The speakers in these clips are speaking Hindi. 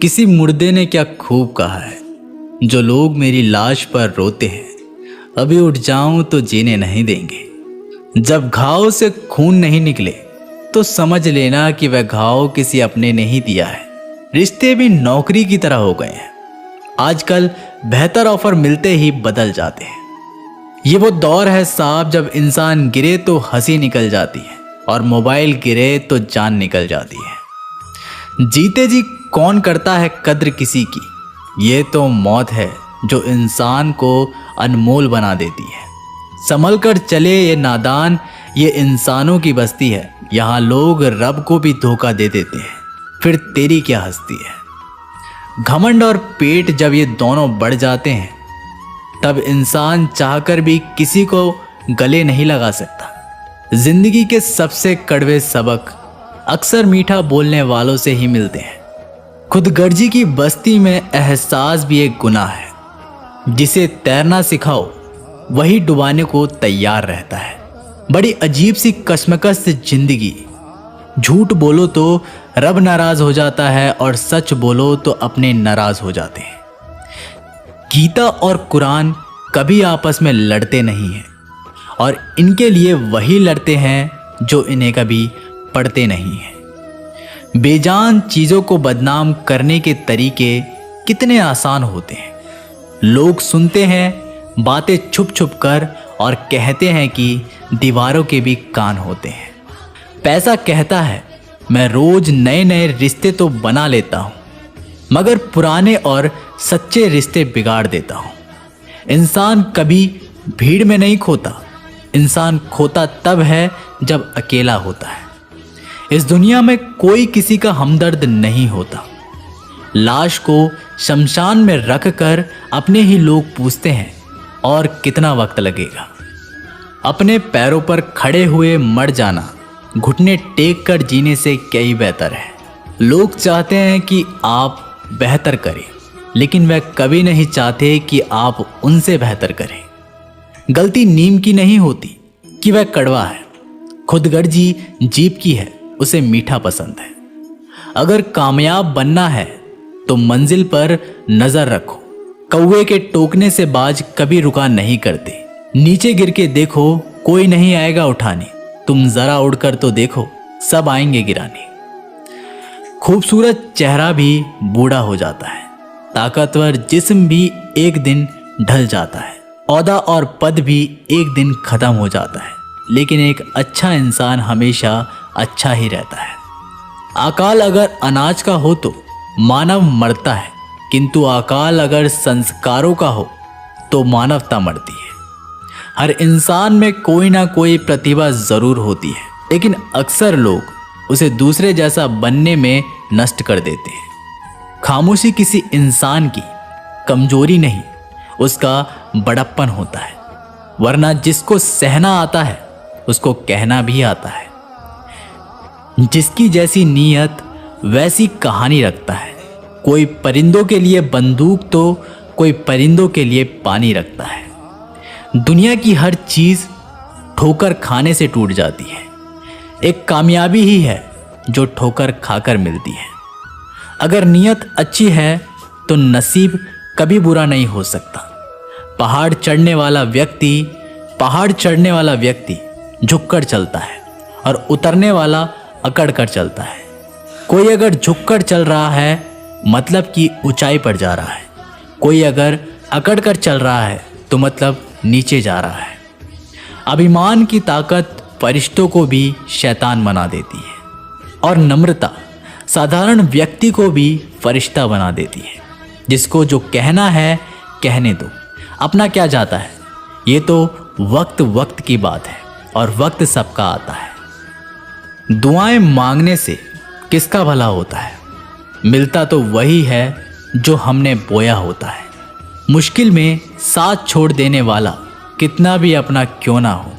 किसी मुर्दे ने क्या खूब कहा है, जो लोग मेरी लाश पर रोते हैं, अभी उठ जाऊं तो जीने नहीं देंगे। जब घाव से खून नहीं निकले तो समझ लेना कि वह घाव किसी अपने ने ही दिया है। रिश्ते भी नौकरी की तरह हो गए हैं। आजकल बेहतर ऑफर मिलते ही बदल जाते हैं। ये वो दौर है साहब, जब इंसान गिरे तो हंसी निकल जाती है और मोबाइल गिरे तो जान निकल जाती है। जीते जी कौन करता है कद्र किसी की, ये तो मौत है जो इंसान को अनमोल बना देती है। संभल कर चले ये नादान, ये इंसानों की बस्ती है। यहाँ लोग रब को भी धोखा दे देते हैं, फिर तेरी क्या हस्ती है। घमंड और पेट जब ये दोनों बढ़ जाते हैं, तब इंसान चाहकर भी किसी को गले नहीं लगा सकता। जिंदगी के सबसे कड़वे सबक अक्सर मीठा बोलने वालों से ही मिलते हैं। खुदगर्जी की बस्ती में एहसास भी एक गुनाह है। जिसे तैरना सिखाओ वही डुबाने को तैयार रहता है। बड़ी अजीब सी कश्मकश से जिंदगी। झूठ बोलो तो रब नाराज हो जाता है और सच बोलो तो अपने नाराज हो जाते हैं। गीता और कुरान कभी आपस में लड़ते नहीं हैं और इनके लिए वही लड़ते हैं जो इन्हें कभी पढ़ते नहीं हैं। बेजान चीज़ों को बदनाम करने के तरीके कितने आसान होते हैं। लोग सुनते हैं बातें छुप छुप कर और कहते हैं कि दीवारों के भी कान होते हैं। पैसा कहता है मैं रोज नए नए रिश्ते तो बना लेता हूँ, मगर पुराने और सच्चे रिश्ते बिगाड़ देता हूँ। इंसान कभी भीड़ में नहीं खोता, इंसान खोता तब है जब अकेला होता है। इस दुनिया में कोई किसी का हमदर्द नहीं होता। लाश को शमशान में रख कर अपने ही लोग पूछते हैं और कितना वक्त लगेगा। अपने पैरों पर खड़े हुए मर जाना घुटने टेक कर जीने से क्या ही बेहतर है। लोग चाहते हैं कि आप बेहतर करें, लेकिन वह कभी नहीं चाहते कि आप उनसे बेहतर करें। गलती नीम की नहीं होती कि वह कड़वा है, खुदगर्जी जीभ की है, उसे मीठा पसंद है। अगर कामयाब बनना है तो मंजिल पर नजर रखो। कौवे के टोकने से बाज कभी रुका नहीं करते। नीचे गिर के देखो, कोई नहीं आएगा उठाने। तुम जरा उड़कर तो देखो, सब आएंगे गिराने। खूबसूरत चेहरा भी बूढ़ा हो जाता है, ताकतवर जिस्म भी एक दिन ढल जाता है, औहदा और पद भी एक दिन खत्म हो जाता है, लेकिन एक अच्छा इंसान हमेशा अच्छा ही रहता है। अकाल अगर अनाज का हो तो मानव मरता है, किंतु अकाल अगर संस्कारों का हो तो मानवता मरती है। हर इंसान में कोई ना कोई प्रतिभा जरूर होती है, लेकिन अक्सर लोग उसे दूसरे जैसा बनने में नष्ट कर देते हैं। खामोशी किसी इंसान की कमजोरी नहीं, उसका बड़प्पन होता है। वरना जिसको सहना आता है उसको कहना भी आता है। जिसकी जैसी नीयत वैसी कहानी रखता है। कोई परिंदों के लिए बंदूक तो कोई परिंदों के लिए पानी रखता है। दुनिया की हर चीज ठोकर खाने से टूट जाती है। एक कामयाबी ही है जो ठोकर खाकर मिलती है। अगर नीयत अच्छी है तो नसीब कभी बुरा नहीं हो सकता। पहाड़ चढ़ने वाला व्यक्ति झुककर चलता है और उतरने वाला अकड़ कर चलता है। कोई अगर झुककर चल रहा है मतलब कि ऊंचाई पर जा रहा है, कोई अगर अकड़ कर चल रहा है तो मतलब नीचे जा रहा है। अभिमान की ताकत फरिश्तों को भी शैतान बना देती है और नम्रता साधारण व्यक्ति को भी फरिश्ता बना देती है। जिसको जो कहना है कहने दो, अपना क्या जाता है। ये तो वक्त की बात है और वक्त सबका आता है। दुआएं मांगने से किसका भला होता है, मिलता तो वही है जो हमने बोया होता है। मुश्किल में साथ छोड़ देने वाला कितना भी अपना क्यों ना हो,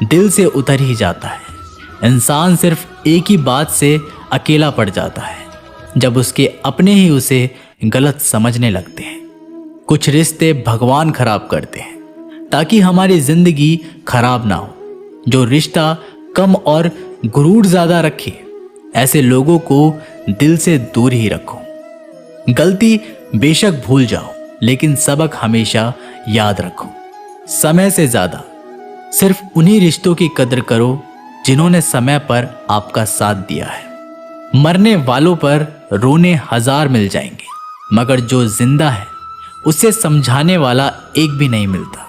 दिल से उतर ही जाता है। इंसान सिर्फ एक ही बात से अकेला पड़ जाता है, जब उसके अपने ही उसे गलत समझने लगते हैं। कुछ रिश्ते भगवान खराब करते हैं ताकि हमारी जिंदगी खराब ना हो। जो रिश्ता कम और गुरूर ज्यादा रखे, ऐसे लोगों को दिल से दूर ही रखो। गलती बेशक भूल जाओ, लेकिन सबक हमेशा याद रखो। समय से ज्यादा सिर्फ उन्हीं रिश्तों की कदर करो जिन्होंने समय पर आपका साथ दिया है। मरने वालों पर रोने हजार मिल जाएंगे, मगर जो जिंदा है उसे समझाने वाला एक भी नहीं मिलता।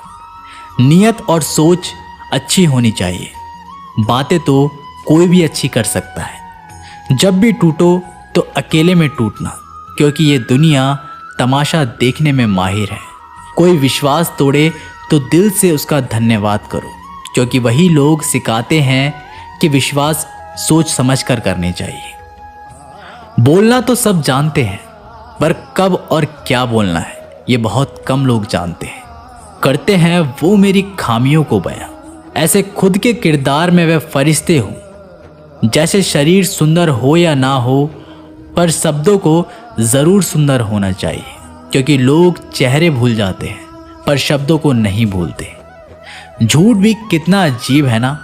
नियत और सोच अच्छी होनी चाहिए। बातें तो कोई भी अच्छी कर सकता है। जब भी टूटो तो अकेले में टूटना, क्योंकि ये दुनिया तमाशा देखने में माहिर है। कोई विश्वास तोड़े तो दिल से उसका धन्यवाद करो, क्योंकि वही लोग सिखाते हैं कि विश्वास सोच समझ कर करने चाहिए। बोलना तो सब जानते हैं, पर कब और क्या बोलना है ये बहुत कम लोग जानते हैं। करते हैं वो मेरी खामियों को बयां, ऐसे खुद के किरदार में वे फरिश्ते हो। जैसे शरीर सुंदर हो या ना हो, पर शब्दों को ज़रूर सुंदर होना चाहिए, क्योंकि लोग चेहरे भूल जाते हैं पर शब्दों को नहीं भूलते। झूठ भी कितना अजीब है ना।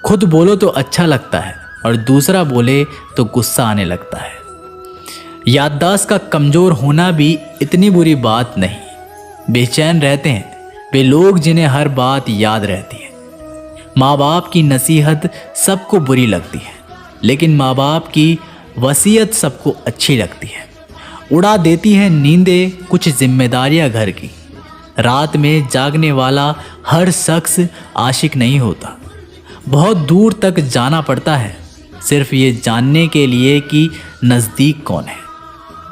खुद बोलो तो अच्छा लगता है और दूसरा बोले तो गुस्सा आने लगता है। याददाश्त का कमज़ोर होना भी इतनी बुरी बात नहीं। बेचैन रहते हैं वे लोग जिन्हें हर बात याद रहती है। माँ बाप की नसीहत सबको बुरी लगती है, लेकिन माँ बाप की वसीयत सबको अच्छी लगती है। उड़ा देती है नींदें कुछ जिम्मेदारियां घर की। रात में जागने वाला हर शख्स आशिक नहीं होता। बहुत दूर तक जाना पड़ता है सिर्फ ये जानने के लिए कि नज़दीक कौन है।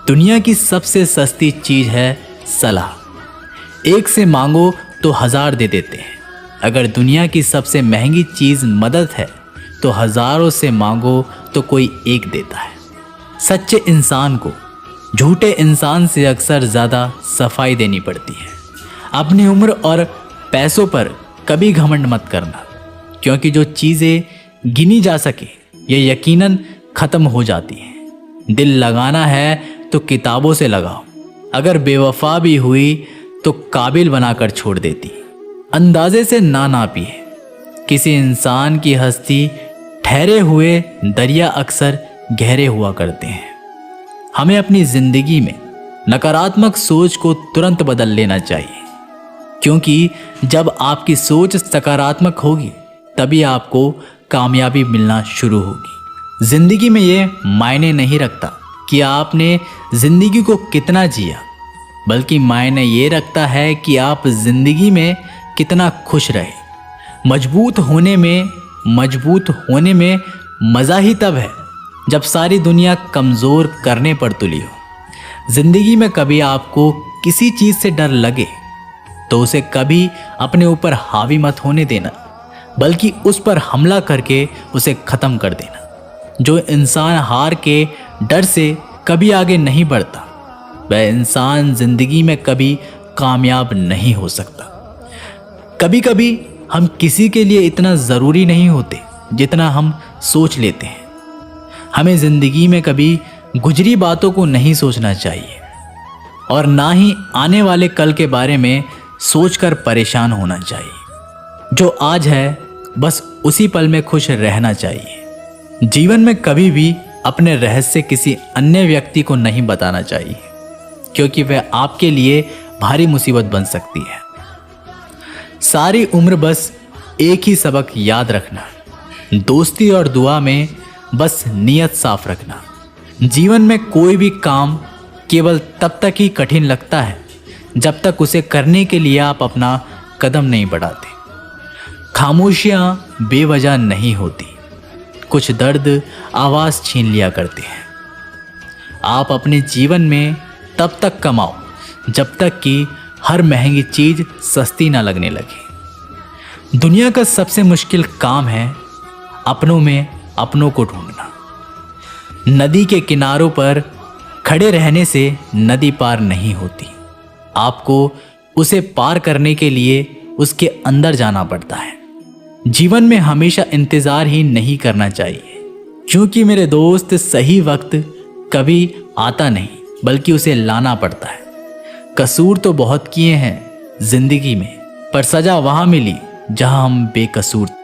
दुनिया की सबसे सस्ती चीज़ है सलाह। एक से मांगो तो हजार दे देते हैं। अगर दुनिया की सबसे महंगी चीज़ मदद है तो हजारों से मांगो तो कोई एक देता है। सच्चे इंसान को झूठे इंसान से अक्सर ज़्यादा सफाई देनी पड़ती है। अपनी उम्र और पैसों पर कभी घमंड मत करना, क्योंकि जो चीज़ें गिनी जा सके ये यकीनन ख़त्म हो जाती हैं। दिल लगाना है तो किताबों से लगाओ। अगर बेवफा भी हुई तो काबिल बनाकर छोड़ देती। अंदाजे से ना नापिए किसी इंसान की हस्ती। ठहरे हुए दरिया अक्सर गहरे हुआ करते हैं। हमें अपनी ज़िंदगी में नकारात्मक सोच को तुरंत बदल लेना चाहिए, क्योंकि जब आपकी सोच सकारात्मक होगी तभी आपको कामयाबी मिलना शुरू होगी। ज़िंदगी में ये मायने नहीं रखता कि आपने ज़िंदगी को कितना जिया, बल्कि मायने ये रखता है कि आप ज़िंदगी में कितना खुश रहे। मजबूत होने में मज़ा ही तब है जब सारी दुनिया कमज़ोर करने पर तुली हो। ज़िंदगी में कभी आपको किसी चीज़ से डर लगे तो उसे कभी अपने ऊपर हावी मत होने देना, बल्कि उस पर हमला करके उसे ख़त्म कर देना। जो इंसान हार के डर से कभी आगे नहीं बढ़ता वह इंसान ज़िंदगी में कभी कामयाब नहीं हो सकता। कभी कभी हम किसी के लिए इतना ज़रूरी नहीं होते जितना हम सोच लेते हैं। हमें ज़िंदगी में कभी गुजरी बातों को नहीं सोचना चाहिए और ना ही आने वाले कल के बारे में सोचकर परेशान होना चाहिए। जो आज है बस उसी पल में खुश रहना चाहिए। जीवन में कभी भी अपने रहस्य किसी अन्य व्यक्ति को नहीं बताना चाहिए, क्योंकि वह आपके लिए भारी मुसीबत बन सकती है। सारी उम्र बस एक ही सबक याद रखना, दोस्ती और दुआ में बस नीयत साफ रखना। जीवन में कोई भी काम केवल तब तक ही कठिन लगता है जब तक उसे करने के लिए आप अपना कदम नहीं बढ़ाते। खामोशियाँ बेवजह नहीं होती, कुछ दर्द आवाज़ छीन लिया करते हैं। आप अपने जीवन में तब तक कमाओ जब तक कि हर महंगी चीज़ सस्ती ना लगने लगे। दुनिया का सबसे मुश्किल काम है अपनों में अपनों को ढूंढना। नदी के किनारों पर खड़े रहने से नदी पार नहीं होती। आपको उसे पार करने के लिए उसके अंदर जाना पड़ता है। जीवन में हमेशा इंतज़ार ही नहीं करना चाहिए, क्योंकि मेरे दोस्त सही वक्त कभी आता नहीं बल्कि उसे लाना पड़ता है। कसूर तो बहुत किए हैं ज़िंदगी में, पर सज़ा वहाँ मिली जहाँ हम बेकसूर थे।